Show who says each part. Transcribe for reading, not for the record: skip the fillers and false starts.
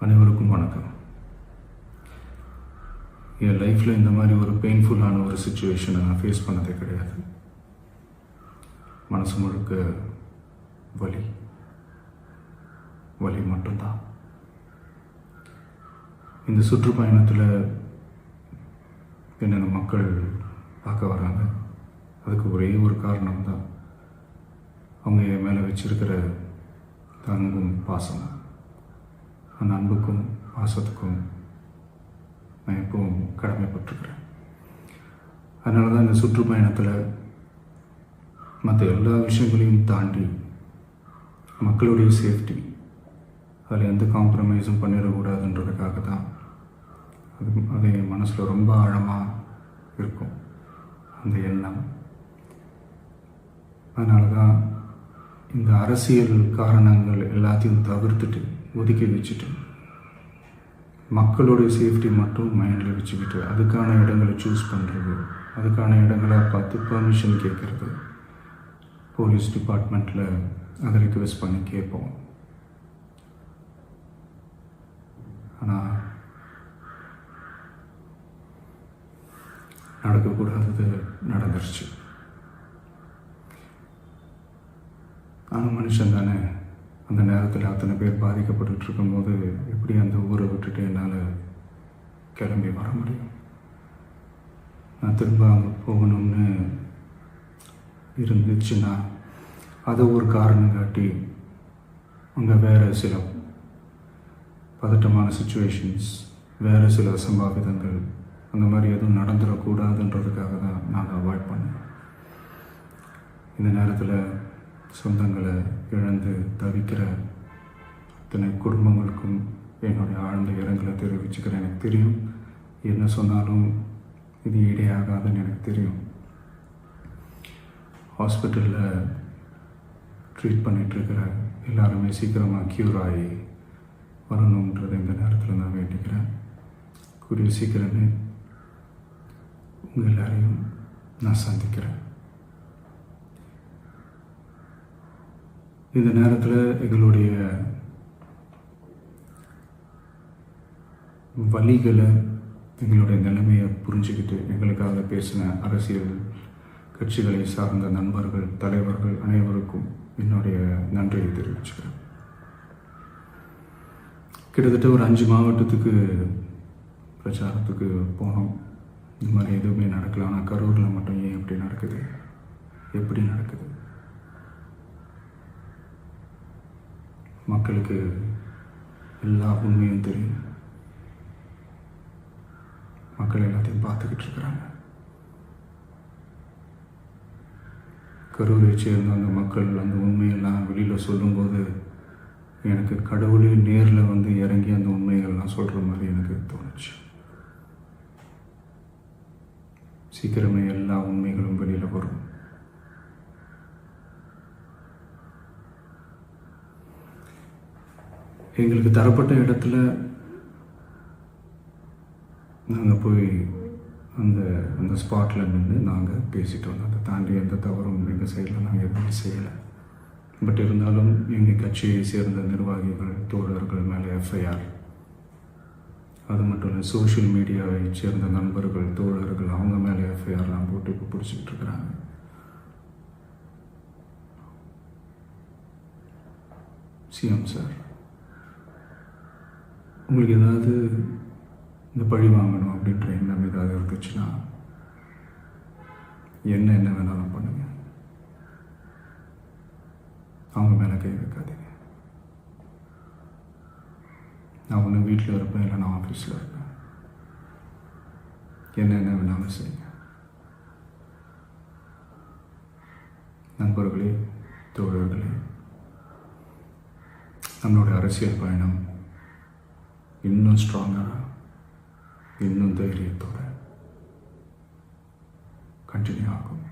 Speaker 1: அனைவருக்கும் வணக்கம். என் லைஃப்பில் இந்த மாதிரி ஒரு பெயின்ஃபுல்லான ஒரு சுச்சுவேஷனை நான் ஃபேஸ் பண்ணதே கிடையாது. மனசு முழுக்க வலி மட்டும்தான். இந்த சுற்றுப்பயணத்தில் என்னென்ன மக்கள் பார்க்க வராங்க, அதுக்கு ஒரே ஒரு காரணம் தான், அவங்க என் மேலே வச்சிருக்கிற அன்பும் பாசம். அந்த அன்புக்கும் பாசத்துக்கும் நான் எப்பவும் கடமைப்பட்டிருக்கிறேன். அதனால தான் இந்த சுற்றுப்பயணத்தில் மற்ற எல்லா விஷயங்களையும் தாண்டி மக்களுடைய சேஃப்டி, அதில் எந்த காம்ப்ரமைஸும் பண்ணிடக்கூடாதுன்றதுக்காக தான் அது என் மனசில் ரொம்ப ஆழமாக இருக்கும் அந்த எண்ணம். அதனால தான் இந்த அரசியல் காரணங்கள் எல்லாத்தையும் தவிர்த்துட்டு ஒதுக்கி வச்சுட்டு மக்களுடைய சேஃப்டி மட்டும் மைண்டில் வச்சுக்கிட்டு அதுக்கான இடங்களை சூஸ் பண்ணுறது, அதுக்கான இடங்களை பார்த்து பர்மிஷன் கேட்குறது, போலீஸ் டிபார்ட்மெண்ட்டில் அதை ரிக்வெஸ்ட் பண்ணி கேட்போம். ஆனால் நடக்கக்கூடாதது நடந்துருச்சு. நானும் மனுஷன் தானே. அந்த நேரத்தில் அத்தனை பேர் பாதிக்கப்பட்டு இருக்கும்போது எப்படி அந்த ஊரை விட்டுட்டு என்னால் கிளம்பி வர முடியும்? நான் திரும்ப அங்கே போகணும்னு இருந்துச்சுன்னா அதை ஒரு காரணம் காட்டி அங்கே வேறு சில பதட்டமான சுச்சுவேஷன்ஸ், வேறு சில அசம்பாவிதங்கள், அந்த மாதிரி எதுவும் நடந்துடக்கூடாதுன்றதுக்காக தான் நான் அவாய்ட் பண்ணேன். இந்த நேரத்தில் சொந்தங்களை இழந்து தவிக்கிற அத்தனை குடும்பங்களுக்கும் என்னுடைய ஆழ்ந்த இரங்கலை தெரிவிச்சுக்கிறேன். எனக்கு தெரியும், என்ன சொன்னாலும் இது ஈடேயாகாதுன்னு எனக்கு தெரியும். ஹாஸ்பிட்டலில் ட்ரீட் பண்ணிகிட்ருக்கிற எல்லாருமே சீக்கிரமாக க்யூர் ஆகி வரணுன்றதை இந்த நேரத்தில் நான் வேண்டிக்கிறேன். கூடிய சீக்கிரமே உங்கள் எல்லாரையும் நான் சந்திக்கிறேன். இந்த நேரத்தில் எங்களுடைய வலிகளை, எங்களுடைய நிலைமையை புரிஞ்சுக்கிட்டு எங்களுக்காக பேசின அரசியல் கட்சிகளை சார்ந்த நண்பர்கள், தலைவர்கள் அனைவருக்கும் என்னுடைய நன்றியை தெரிவிச்சுக்கிறேன். கிட்டத்தட்ட ஒரு 5 மாவட்டத்துக்கு பிரச்சாரத்துக்கு போனோம். இந்த மாதிரி எதுவுமே நடக்கல. ஆனால் கரூரில் மட்டும் ஏன் எப்படி நடக்குது, எப்படி நடக்குது? மக்களுக்கு எல்லா உண்மையும் தெரியும். மக்கள் எல்லாத்தையும் பார்த்துக்கிட்டு இருக்கிறாங்க. கரூரை சேர்ந்த அந்த மக்கள் அந்த உண்மையெல்லாம் வெளியில் சொல்லும்போது எனக்கு கடவுளே நேரில் வந்து இறங்கி அந்த உண்மைகள்லாம் சொல்கிற மாதிரி எனக்கு தோணுச்சு. சீக்கிரமே எல்லா உண்மைகளும் வெளியில் வரும். எங்களுக்கு தரப்பட்ட இடத்துல நாங்கள் போய் அந்த ஸ்பாட்டில் நின்று நாங்கள் பேசிட்டோம். அதை தாண்டி எந்த தவறும் எங்கள் சைடில் நாங்கள் எதுவும் செய்யலை. பட் இருந்தாலும் எங்கள் கட்சியை சேர்ந்த நிர்வாகிகள், தோழர்கள் மேலே எஃப்ஐஆர், அது மட்டும் இல்லை சோஷியல் மீடியாவை சேர்ந்த நண்பர்கள், தோழர்கள், அவங்க மேலே எஃப்ஐஆர்லாம் போட்டு இப்போ பிடிச்சிக்கிட்டு இருக்கிறாங்க. சிஎம் சார், உங்களுக்கு ஏதாவது இந்த பழி வாங்கணும் அப்படின்ற எண்ணம் ஏதாவது இருந்துச்சுன்னா என்ன வேணாலும் பண்ணுங்க. அவங்க மேலே கை வைக்காதீங்க. நான் ஒன்று வீட்டில் இருப்பேன், இல்லை நான் ஆஃபீஸில் இருப்பேன். என்ன வேணாலும் செய்யுங்க. நண்பர்களே, தோழர்களே, நம்மளுடைய அரசியல் பயணம் இன்னும் ஸ்ட்ராங்காக, இன்னும் தைரியத்தோட கண்டினியூ ஆகும்.